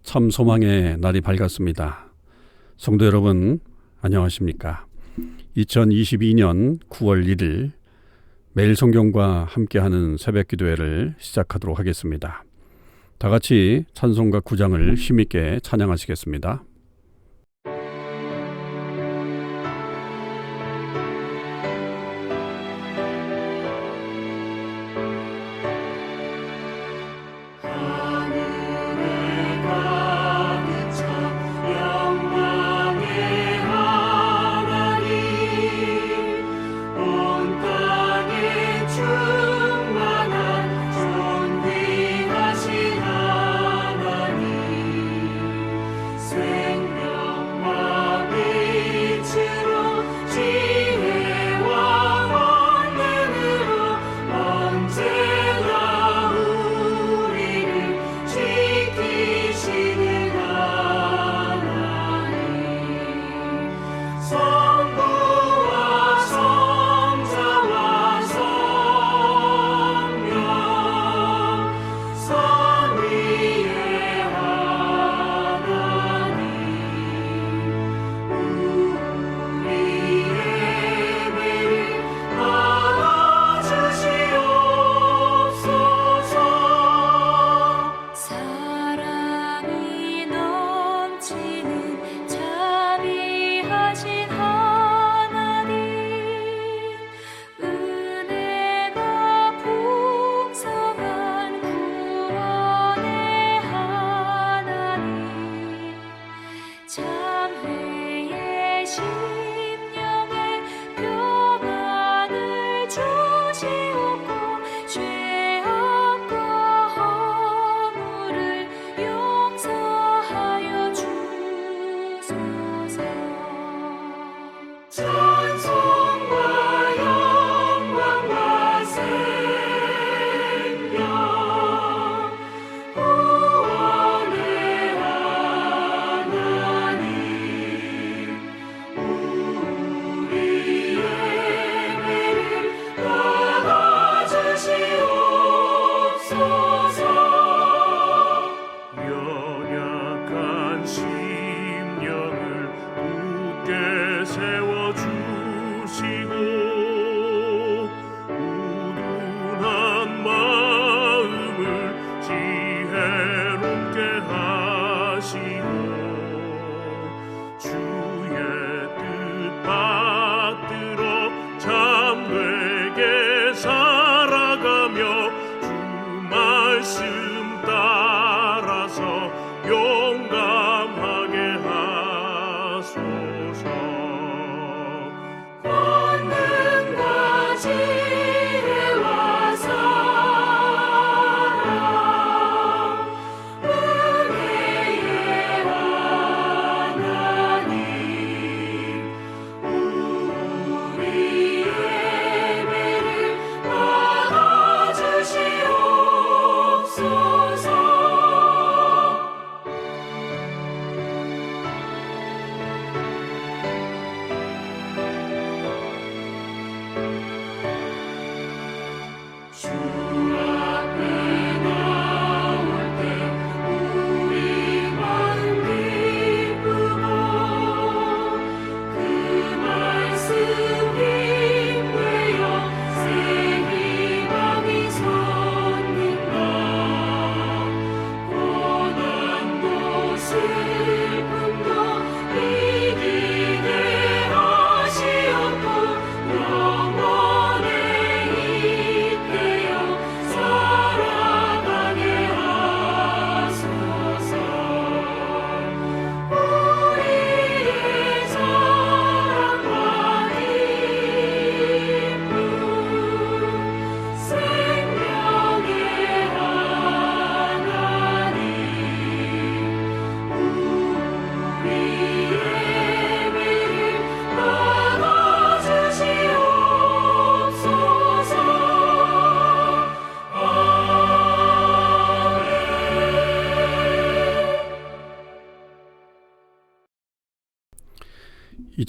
참 소망의 날이 밝았습니다. 성도 여러분, 안녕하십니까? 2022년 9월 1일 매일 성경과 함께하는 새벽 기도회를 시작하도록 하겠습니다. 다 같이 찬송가 9장을 힘있게 찬양하시겠습니다.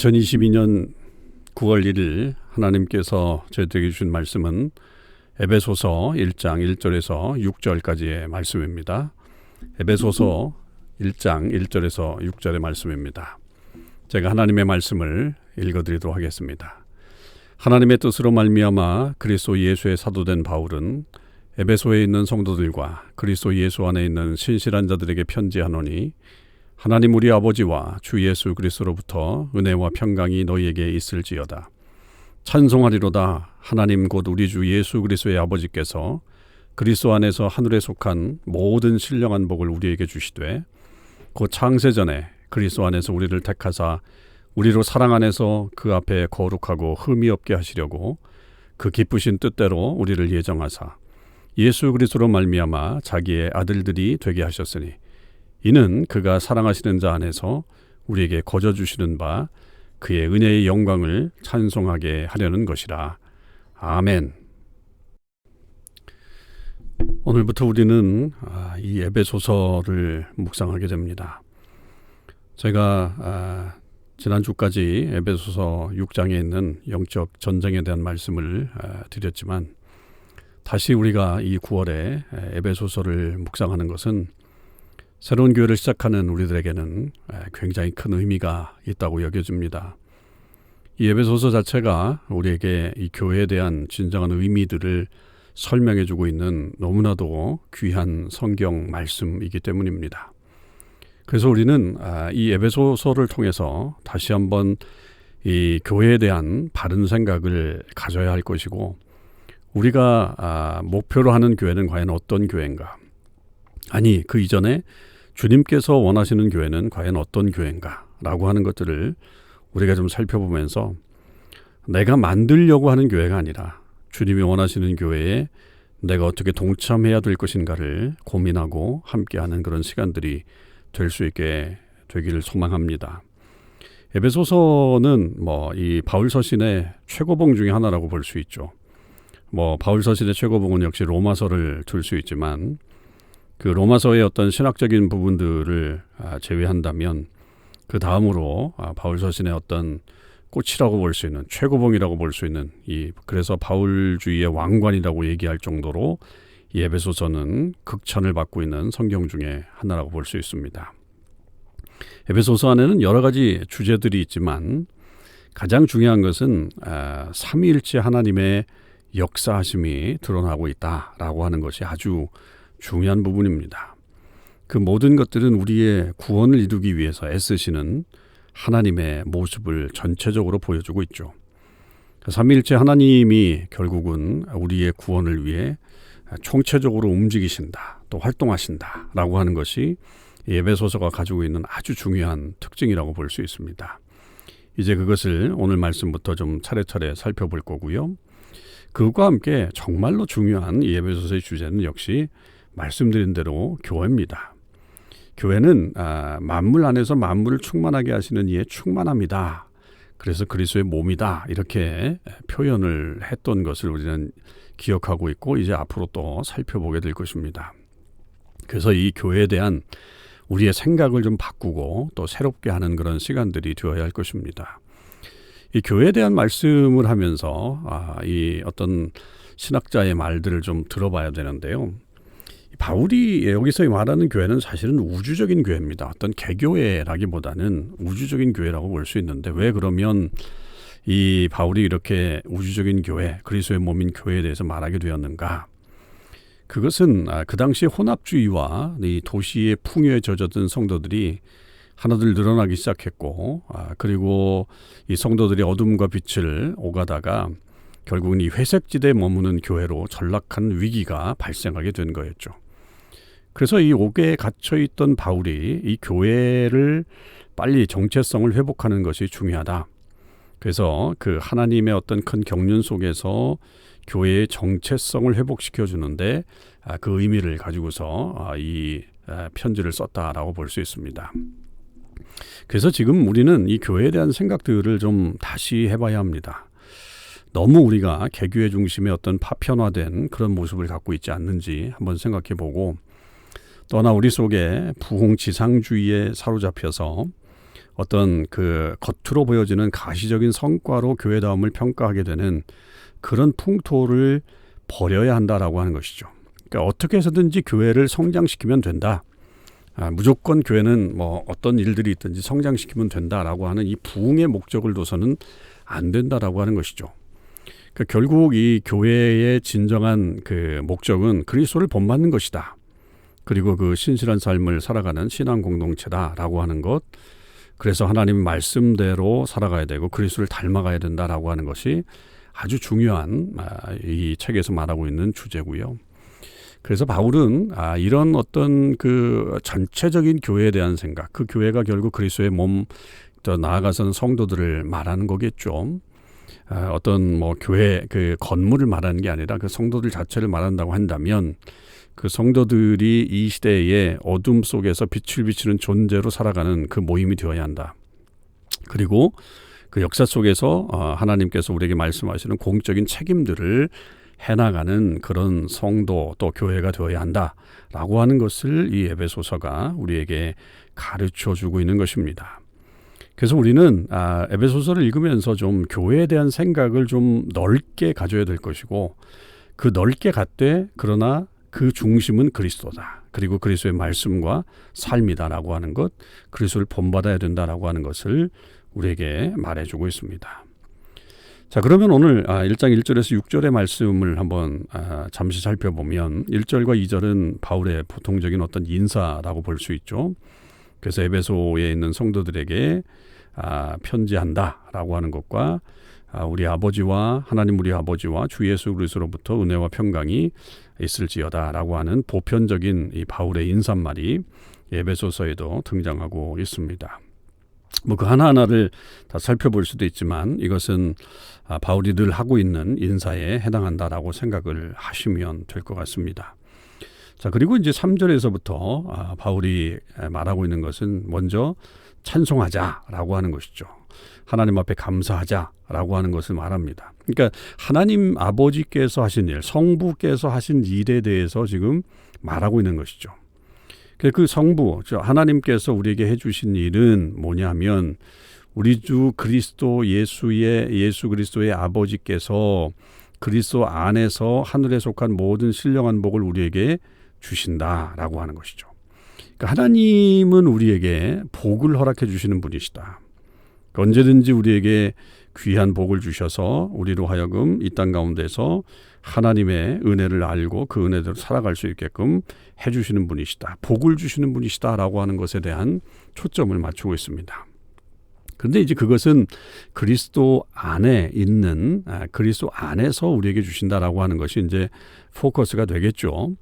(2022년 9월 1일) 하나님께서 저희들에게 주신 말씀은 에베소서 1장 1절에서 6절까지의 말씀입니다. 에베소서 1장 1절에서 6절의 말씀입니다. 제가 하나님의 말씀을 읽어드리도록 하겠습니다. 하나님의 뜻으로 말미암아 그리스도 예수의 사도된 바울은 에베소에 있는 성도들과 그리스도 예수 안에 있는 신실한 자들에게 편지하노니 하나님 우리 아버지와 주 예수 그리스도로부터 은혜와 평강이 너희에게 있을지어다. 찬송하리로다. 하나님 곧 우리 주 예수 그리스도의 아버지께서 그리스도 안에서 하늘에 속한 모든 신령한 복을 우리에게 주시되 곧 창세전에 그리스도 안에서 우리를 택하사 우리로 사랑 안에서 그 앞에 거룩하고 흠이 없게 하시려고 그 기쁘신 뜻대로 우리를 예정하사 예수 그리스도로 말미암아 자기의 아들들이 되게 하셨으니 이는 그가 사랑하시는 자 안에서 우리에게 거저 주시는 바 그의 은혜의 영광을 찬송하게 하려는 것이라. 아멘. 오늘부터 우리는 이 에베소서를 묵상하게 됩니다. 제가 지난주까지 에베소서 6장에 있는 영적 전쟁에 대한 말씀을 드렸지만 다시 우리가 이 9월에 에베소서를 묵상하는 것은 새로운 교회를 시작하는 우리들에게는 굉장히 큰 의미가 있다고 여겨집니다. 이 에베소서 자체가 우리에게 이 교회에 대한 진정한 의미들을 설명해주고 있는 너무나도 귀한 성경 말씀이기 때문입니다. 그래서 우리는 이 에베소서를 통해서 다시 한번 이 교회에 대한 바른 생각을 가져야 할 것이고 우리가 목표로 하는 교회는 과연 어떤 교회인가? 아니 그 이전에 주님께서 원하시는 교회는 과연 어떤 교회인가? 라고 하는 것들을 우리가 좀 살펴보면서 내가 만들려고 하는 교회가 아니라 주님이 원하시는 교회에 내가 어떻게 동참해야 될 것인가를 고민하고 함께하는 그런 시간들이 될 수 있게 되기를 소망합니다. 에베소서는 이 바울 서신의 최고봉 중에 하나라고 볼 수 있죠. 바울 서신의 최고봉은 역시 로마서를 둘 수 있지만 그 로마서의 어떤 신학적인 부분들을 제외한다면 그 다음으로 바울 서신의 어떤 꽃이라고 볼 수 있는 최고봉이라고 볼 수 있는 그래서 바울주의의 왕관이라고 얘기할 정도로 이 에베소서는 극찬을 받고 있는 성경 중에 하나라고 볼 수 있습니다. 에베소서 안에는 여러 가지 주제들이 있지만 가장 중요한 것은 삼위일체 하나님의 역사하심이 드러나고 있다라고 하는 것이 아주 중요한 부분입니다. 그 모든 것들은 우리의 구원을 이루기 위해서 애쓰시는 하나님의 모습을 전체적으로 보여주고 있죠. 삼위일체 하나님이 결국은 우리의 구원을 위해 총체적으로 움직이신다, 또 활동하신다 라고 하는 것이 에베소서가 가지고 있는 아주 중요한 특징이라고 볼 수 있습니다. 이제 그것을 오늘 말씀부터 좀 차례차례 살펴볼 거고요. 그것과 함께 정말로 중요한 이 에베소서의 주제는 역시 말씀드린 대로 교회입니다. 교회는 만물 안에서 만물을 충만하게 하시는 이의 충만함이다. 그래서 그리스도의 몸이다. 이렇게 표현을 했던 것을 우리는 기억하고 있고 이제 앞으로 또 살펴보게 될 것입니다. 그래서 이 교회에 대한 우리의 생각을 좀 바꾸고 또 새롭게 하는 그런 시간들이 되어야 할 것입니다. 이 교회에 대한 말씀을 하면서 이 어떤 신학자의 말들을 좀 들어봐야 되는데요. 바울이 여기서 말하는 교회는 사실은 우주적인 교회입니다. 어떤 개교회라기보다는 우주적인 교회라고 볼 수 있는데 왜 그러면 이 바울이 이렇게 우주적인 교회, 그리스도의 몸인 교회에 대해서 말하게 되었는가? 그것은 그 당시 혼합주의와 이 도시의 풍요에 젖어든 성도들이 하나둘 늘어나기 시작했고 그리고 이 성도들이 어둠과 빛을 오가다가 결국은 이 회색지대에 머무는 교회로 전락한 위기가 발생하게 된 거였죠. 그래서 이 옥에 갇혀있던 바울이 이 교회를 빨리 정체성을 회복하는 것이 중요하다. 그래서 그 하나님의 어떤 큰 경륜 속에서 교회의 정체성을 회복시켜 주는데 그 의미를 가지고서 이 편지를 썼다라고 볼 수 있습니다. 그래서 지금 우리는 이 교회에 대한 생각들을 좀 다시 해봐야 합니다. 너무 우리가 개교회 중심의 어떤 파편화된 그런 모습을 갖고 있지 않는지 한번 생각해보고 또나 우리 속에 부흥지상주의에 사로잡혀서 어떤 그 겉으로 보여지는 가시적인 성과로 교회다움을 평가하게 되는 그런 풍토를 버려야 한다라고 하는 것이죠. 그러니까 어떻게 해서든지 교회를 성장시키면 된다. 무조건 교회는 뭐 어떤 일들이 있든지 성장시키면 된다라고 하는 이 부흥의 목적을 둬서는 안 된다라고 하는 것이죠. 그러니까 결국 이 교회의 진정한 그 목적은 그리스도를 본받는 것이다. 그리고 그 신실한 삶을 살아가는 신앙 공동체다라고 하는 것. 그래서 하나님 말씀대로 살아가야 되고 그리스도를 닮아가야 된다라고 하는 것이 아주 중요한 이 책에서 말하고 있는 주제고요. 그래서 바울은 이런 어떤 그 전체적인 교회에 대한 생각, 그 교회가 결국 그리스도의 몸, 더 나아가서는 성도들을 말하는 거겠죠. 어떤 뭐 교회 그 건물을 말하는 게 아니라 그 성도들 자체를 말한다고 한다면 그 성도들이 이 시대의 어둠 속에서 빛을 비추는 존재로 살아가는 그 모임이 되어야 한다. 그리고 그 역사 속에서 하나님께서 우리에게 말씀하시는 공적인 책임들을 해나가는 그런 성도 또 교회가 되어야 한다라고 하는 것을 이 에베소서가 우리에게 가르쳐주고 있는 것입니다. 그래서 우리는 에베소서를 읽으면서 좀 교회에 대한 생각을 좀 넓게 가져야 될 것이고 그 넓게 갔되 그러나 그 중심은 그리스도다. 그리고 그리스도의 말씀과 삶이다라고 하는 것, 그리스도를 본받아야 된다라고 하는 것을 우리에게 말해주고 있습니다. 자, 그러면 오늘 1장 1절에서 6절의 말씀을 한번 잠시 살펴보면 1절과 2절은 바울의 보통적인 어떤 인사라고 볼 수 있죠. 그래서 에베소에 있는 성도들에게 편지한다라고 하는 것과 우리 아버지와 하나님 우리 아버지와 주 예수 그리스도로부터 은혜와 평강이 있을지어다라고 하는 보편적인 이 바울의 인사말이 에베소서에도 등장하고 있습니다. 뭐 그 하나하나를 다 살펴볼 수도 있지만 이것은 바울이 늘 하고 있는 인사에 해당한다라고 생각을 하시면 될 것 같습니다. 자, 그리고 이제 3절에서부터 바울이 말하고 있는 것은 먼저 찬송하자라고 하는 것이죠. 하나님 앞에 감사하자라고 하는 것을 말합니다. 그러니까 하나님 아버지께서 하신 일, 성부께서 하신 일에 대해서 지금 말하고 있는 것이죠. 그 성부, 하나님께서 우리에게 해주신 일은 뭐냐면 우리 주 그리스도 예수 그리스도의 아버지께서 그리스도 안에서 하늘에 속한 모든 신령한 복을 우리에게 주신다라고 하는 것이죠. 그러니까 하나님은 우리에게 복을 허락해 주시는 분이시다. 언제든지 우리에게 귀한 복을 주셔서 우리로 하여금 이 땅 가운데서 하나님의 은혜를 알고 그 은혜대로 살아갈 수 있게끔 해주시는 분이시다. 복을 주시는 분이시다라고 하는 것에 대한 초점을 맞추고 있습니다. 그런데 이제 그것은 그리스도 안에 있는 그리스도 안에서 우리에게 주신다라고 하는 것이 이제 포커스가 되겠죠.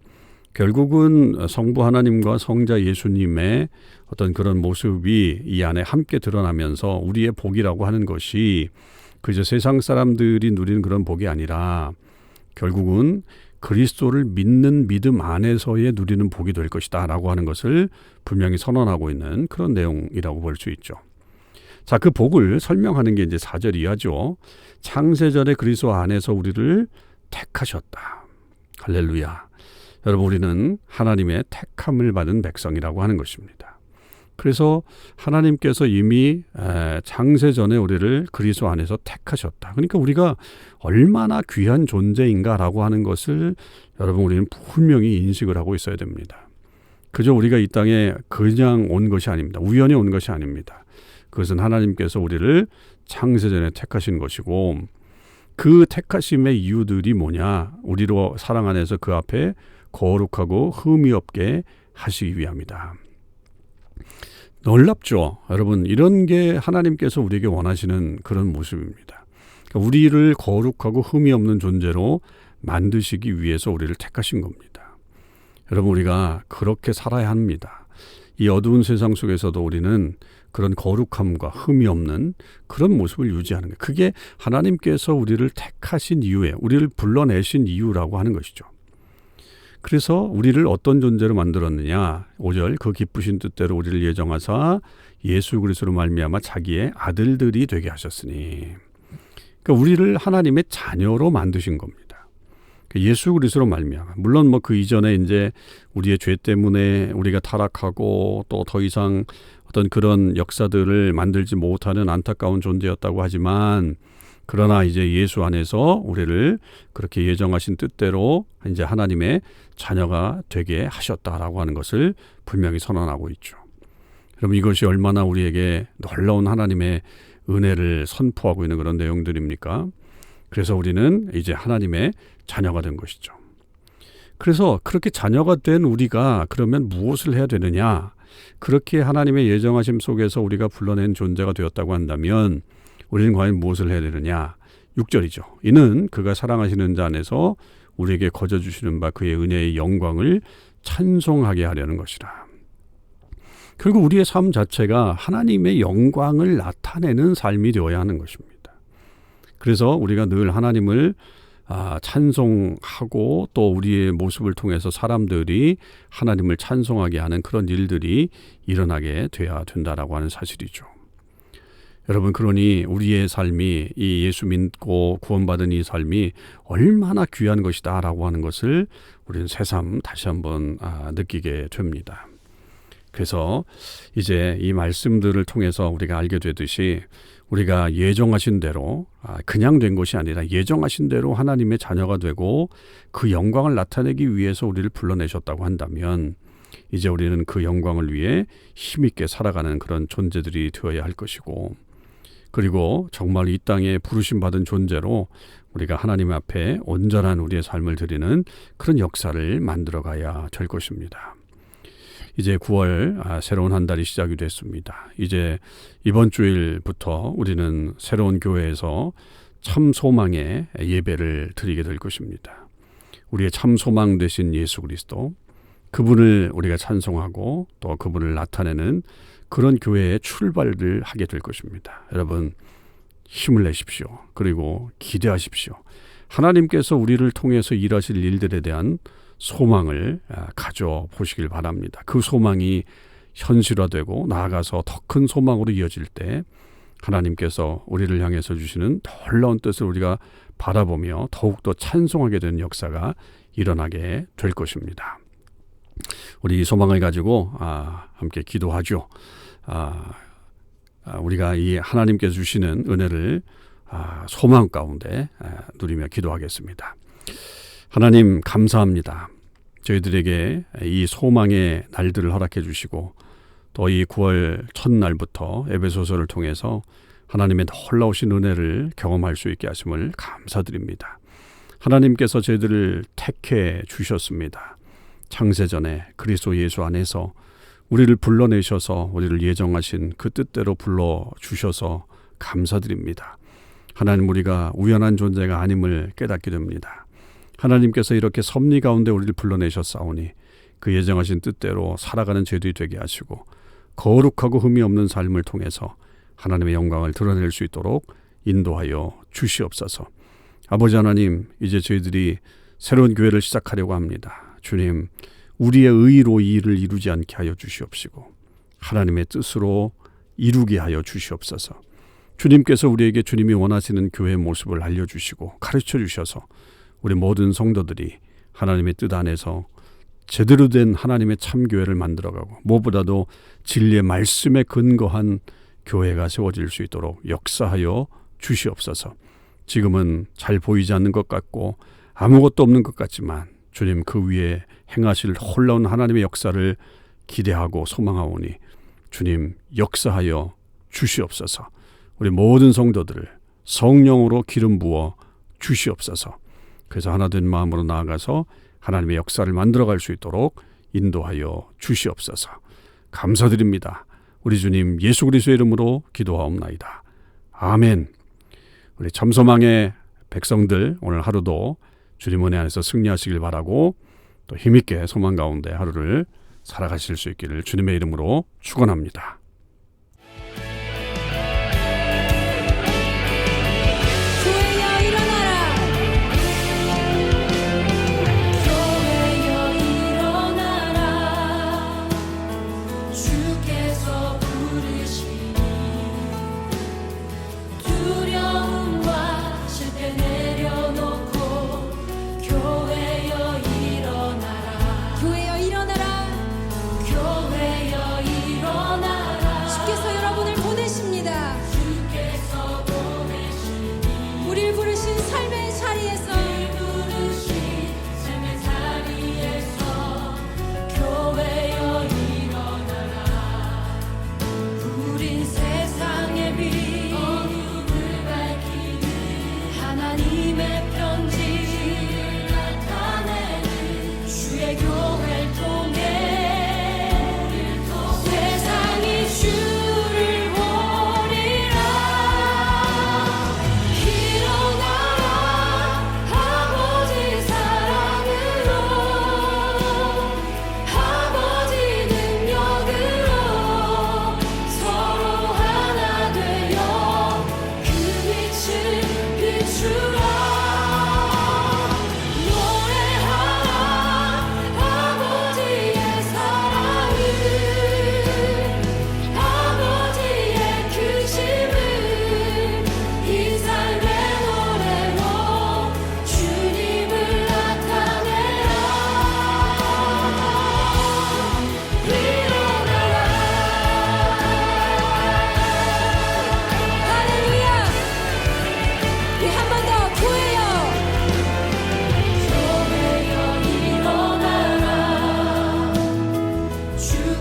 결국은 성부 하나님과 성자 예수님의 어떤 그런 모습이 이 안에 함께 드러나면서 우리의 복이라고 하는 것이 그저 세상 사람들이 누리는 그런 복이 아니라 결국은 그리스도를 믿는 믿음 안에서의 누리는 복이 될 것이다 라고 하는 것을 분명히 선언하고 있는 그런 내용이라고 볼 수 있죠. 자, 그 복을 설명하는 게 이제 4절 이하죠. 창세전에 그리스도 안에서 우리를 택하셨다. 할렐루야. 여러분, 우리는 하나님의 택함을 받은 백성이라고 하는 것입니다. 그래서 하나님께서 이미 창세전에 우리를 그리스도 안에서 택하셨다. 그러니까 우리가 얼마나 귀한 존재인가라고 하는 것을 여러분 우리는 분명히 인식을 하고 있어야 됩니다. 그저 우리가 이 땅에 그냥 온 것이 아닙니다. 우연히 온 것이 아닙니다. 그것은 하나님께서 우리를 창세전에 택하신 것이고 그 택하심의 이유들이 뭐냐? 우리로 사랑 안에서 그 앞에 거룩하고 흠이 없게 하시기 위함이다. 놀랍죠? 여러분, 이런 게 하나님께서 우리에게 원하시는 그런 모습입니다. 그러니까 우리를 거룩하고 흠이 없는 존재로 만드시기 위해서 우리를 택하신 겁니다. 여러분, 우리가 그렇게 살아야 합니다. 이 어두운 세상 속에서도 우리는 그런 거룩함과 흠이 없는 그런 모습을 유지하는 거예요. 그게 하나님께서 우리를 택하신 이유에 우리를 불러내신 이유라고 하는 것이죠. 그래서 우리를 어떤 존재로 만들었느냐. 5절 그 기쁘신 뜻대로 우리를 예정하사 예수 그리스도로 말미암아 자기의 아들들이 되게 하셨으니. 그러니까 우리를 하나님의 자녀로 만드신 겁니다. 예수 그리스도로 말미암아. 물론 뭐 그 이전에 이제 우리의 죄 때문에 우리가 타락하고 또 더 이상 어떤 그런 역사들을 만들지 못하는 안타까운 존재였다고 하지만 그러나 이제 예수 안에서 우리를 그렇게 예정하신 뜻대로 이제 하나님의 자녀가 되게 하셨다라고 하는 것을 분명히 선언하고 있죠. 그럼 이것이 얼마나 우리에게 놀라운 하나님의 은혜를 선포하고 있는 그런 내용들입니까? 그래서 우리는 이제 하나님의 자녀가 된 것이죠. 그래서 그렇게 자녀가 된 우리가 그러면 무엇을 해야 되느냐? 그렇게 하나님의 예정하심 속에서 우리가 불러낸 존재가 되었다고 한다면 우리는 과연 무엇을 해야 되느냐? 6절이죠. 이는 그가 사랑하시는 자 안에서 우리에게 거저 주시는 바 그의 은혜의 영광을 찬송하게 하려는 것이라. 결국 우리의 삶 자체가 하나님의 영광을 나타내는 삶이 되어야 하는 것입니다. 그래서 우리가 늘 하나님을 찬송하고 또 우리의 모습을 통해서 사람들이 하나님을 찬송하게 하는 그런 일들이 일어나게 돼야 된다라고 하는 사실이죠. 여러분, 그러니 우리의 삶이 이 예수 믿고 구원받은 이 삶이 얼마나 귀한 것이다 라고 하는 것을 우리는 새삼 다시 한번 느끼게 됩니다. 그래서 이제 이 말씀들을 통해서 우리가 알게 되듯이 우리가 예정하신 대로 그냥 된 것이 아니라 예정하신 대로 하나님의 자녀가 되고 그 영광을 나타내기 위해서 우리를 불러내셨다고 한다면 이제 우리는 그 영광을 위해 힘있게 살아가는 그런 존재들이 되어야 할 것이고, 그리고 정말 이 땅에 부르심받은 존재로 우리가 하나님 앞에 온전한 우리의 삶을 드리는 그런 역사를 만들어가야 될 것입니다. 이제 9월 새로운 한 달이 시작이 됐습니다. 이제 이번 주일부터 우리는 새로운 교회에서 참 소망의 예배를 드리게 될 것입니다. 우리의 참 소망 되신 예수 그리스도, 그분을 우리가 찬송하고 또 그분을 나타내는 그런 교회의 출발을 하게 될 것입니다. 여러분, 힘을 내십시오. 그리고 기대하십시오. 하나님께서 우리를 통해서 일하실 일들에 대한 소망을 가져보시길 바랍니다. 그 소망이 현실화되고 나아가서 더 큰 소망으로 이어질 때 하나님께서 우리를 향해서 주시는 놀라운 뜻을 우리가 바라보며 더욱더 찬송하게 되는 역사가 일어나게 될 것입니다. 우리 이 소망을 가지고 함께 기도하죠. 우리가 이 하나님께서 주시는 은혜를 소망 가운데 누리며 기도하겠습니다. 하나님, 감사합니다. 저희들에게 이 소망의 날들을 허락해 주시고 또 이 9월 첫날부터 에베소서를 통해서 하나님의 놀라우신 은혜를 경험할 수 있게 하심을 감사드립니다. 하나님께서 저희들을 택해 주셨습니다. 창세전에 그리스도 예수 안에서 우리를 불러내셔서 우리를 예정하신 그 뜻대로 불러주셔서 감사드립니다. 하나님, 우리가 우연한 존재가 아님을 깨닫게 됩니다. 하나님께서 이렇게 섭리 가운데 우리를 불러내셨사오니 그 예정하신 뜻대로 살아가는 저희들이 되게 하시고 거룩하고 흠이 없는 삶을 통해서 하나님의 영광을 드러낼 수 있도록 인도하여 주시옵소서. 아버지 하나님, 이제 저희들이 새로운 교회를 시작하려고 합니다. 주님, 우리의 의로 이 일을 이루지 않게 하여 주시옵시고 하나님의 뜻으로 이루게 하여 주시옵소서. 주님께서 우리에게 주님이 원하시는 교회의 모습을 알려주시고 가르쳐 주셔서 우리 모든 성도들이 하나님의 뜻 안에서 제대로 된 하나님의 참교회를 만들어가고 무엇보다도 진리의 말씀에 근거한 교회가 세워질 수 있도록 역사하여 주시옵소서. 지금은 잘 보이지 않는 것 같고 아무것도 없는 것 같지만 주님, 그 위에 행하실 놀라운 하나님의 역사를 기대하고 소망하오니 주님, 역사하여 주시옵소서. 우리 모든 성도들을 성령으로 기름 부어 주시옵소서. 그래서 하나 된 마음으로 나아가서 하나님의 역사를 만들어갈 수 있도록 인도하여 주시옵소서. 감사드립니다. 우리 주님 예수 그리스도의 이름으로 기도하옵나이다. 아멘. 우리 참소망의 백성들, 오늘 하루도 주님 은혜 안에서 승리하시길 바라고 또 힘있게 소망 가운데 하루를 살아가실 수 있기를 주님의 이름으로 축원합니다.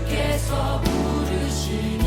주께서 부르시네